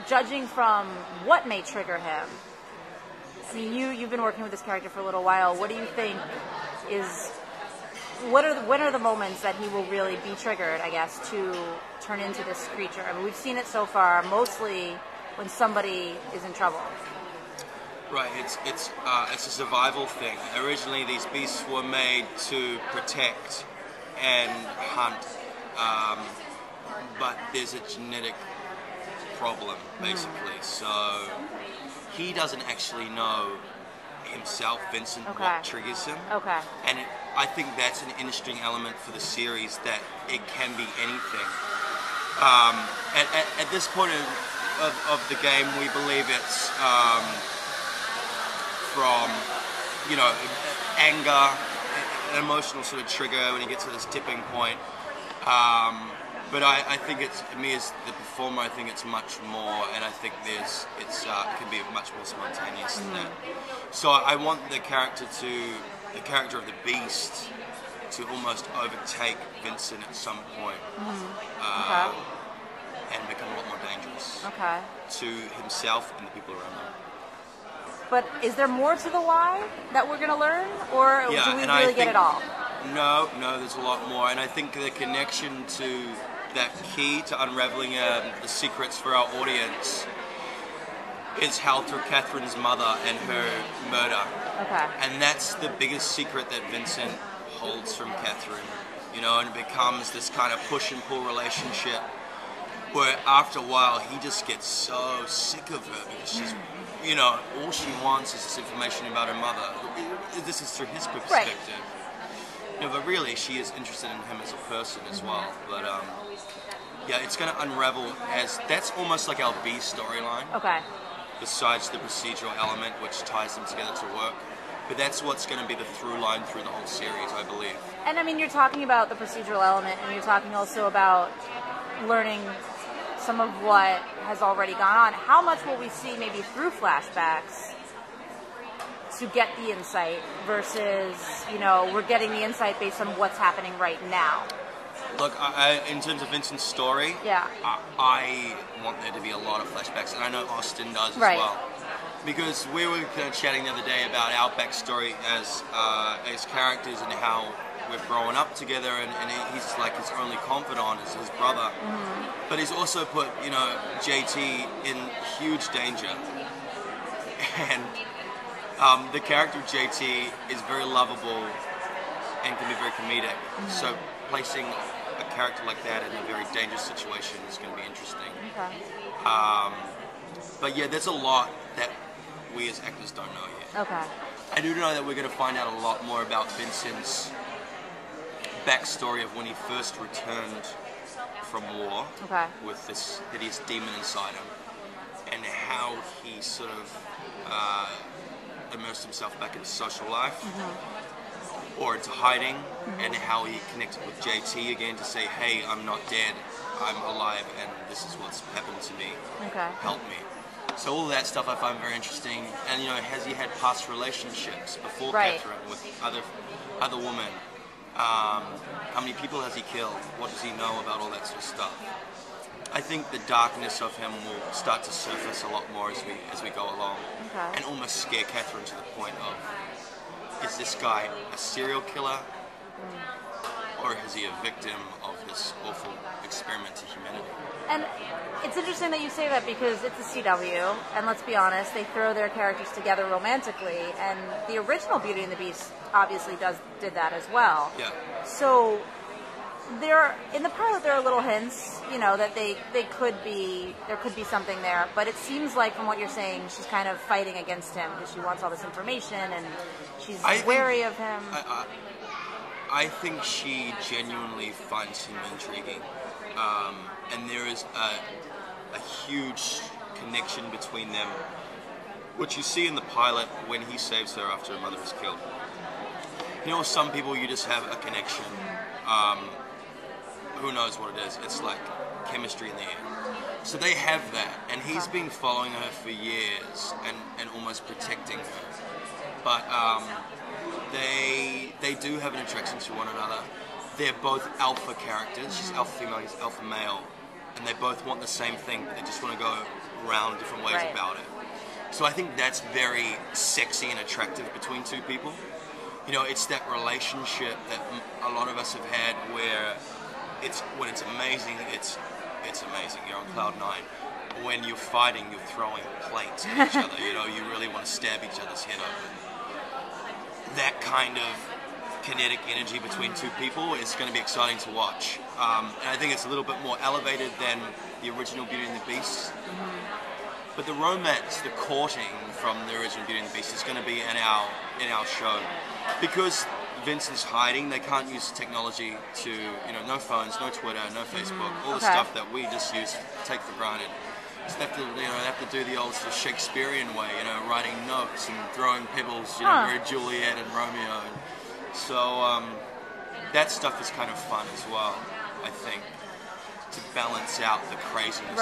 judging from what may trigger him, I mean, you've been working with this character for a little while. What do you think when are the moments that he will really be triggered, I guess, to turn into this creature? I mean, we've seen it so far, mostly when somebody is in trouble. Right, it's a survival thing. Originally, these beasts were made to protect and hunt, but there's a genetic problem, basically. So he doesn't actually know himself, Vincent, what triggers him. Okay. And I think that's an interesting element for the series, that it can be anything. At this point of the game, we believe it's from, anger, an emotional sort of trigger when you get to this tipping point. But I think me as the performer, I think it's much more, and I think it can be much more spontaneous than that. So I want the character of the beast to almost overtake Vincent at some point, and become a lot more dangerous to himself and the people around him. But is there more to the lie that we're going to learn, or do we really get it all? No, there's a lot more, and I think the connection to that key to unraveling the secrets for our audience is held through Catherine's mother and her murder. Okay. And that's the biggest secret that Vincent holds from Catherine, and it becomes this kind of push and pull relationship where after a while he just gets so sick of her because she's, all she wants is this information about her mother. This is through his perspective. Right. But really she is interested in him as a person as well. But it's going to unravel that's almost like our B storyline. Okay. Besides the procedural element, which ties them together to work. But that's what's going to be the through line through the whole series, I believe. And I mean, you're talking about the procedural element, and you're talking also about learning some of what has already gone on. How much will we see maybe through flashbacks to get the insight versus, we're getting the insight based on what's happening right now? Look, in terms of Vincent's story, I want there to be a lot of flashbacks, and I know Austin does as well. Because we were kind of chatting the other day about our backstory as characters and how we've grown up together, and he's like his only confidant is his brother. But he's also put, JT in huge danger. And the character of JT is very lovable and can be very comedic. So placing a character like that in a very dangerous situation is going to be interesting. Okay. But yeah, there's a lot that we as actors don't know yet. Okay. I do know that we're going to find out a lot more about Vincent's backstory of when he first returned from war with this hideous demon inside him, and how he sort of immersed himself back into social life or into hiding, and how he connected with JT again to say, hey, I'm not dead, I'm alive, and this is what's happened to me. Help me. So all of that stuff I find very interesting. And has he had past relationships before Catherine with other women? How many people has he killed? What does he know about all that sort of stuff? I think the darkness of him will start to surface a lot more as we go along, and almost scare Catherine to the point of, is this guy a serial killer, or is he a victim of this awful experiment to humanity? And it's interesting that you say that, because it's a CW, and let's be honest, they throw their characters together romantically, and the original Beauty and the Beast obviously did that as well. Yeah. So in the pilot there are little hints, that there could be something there, but it seems like from what you're saying, she's kind of fighting against him because she wants all this information and she's wary of him. I think she genuinely finds him intriguing. And there is a huge connection between them, which you see in the pilot when he saves her after her mother is killed. With some people you just have a connection. Who knows what it is? It's like chemistry in the air. So they have that, and he's been following her for years and almost protecting her. But they do have an attraction to one another. They're both alpha characters. She's alpha female, he's alpha male. And they both want the same thing, but they just want to go round different ways about it. So I think that's very sexy and attractive between two people. You know, it's that relationship that a lot of us have had where when it's amazing, it's amazing. You're on cloud nine. When you're fighting, you're throwing plates at each other. You know, you really want to stab each other's head open. That kind of kinetic energy between two people is going to be exciting to watch. And I think it's a little bit more elevated than the original Beauty and the Beast. But the romance, the courting from the original Beauty and the Beast is going to be in our show. Because Vincent's hiding, they can't use technology to, you know, no phones, no Twitter, no Facebook, all the stuff that we just take for granted. So they have to do the old sort of Shakespearean way, you know, writing notes and throwing pebbles, you know, very Juliet and Romeo. So that stuff is kind of fun as well, I think, to balance out the craziness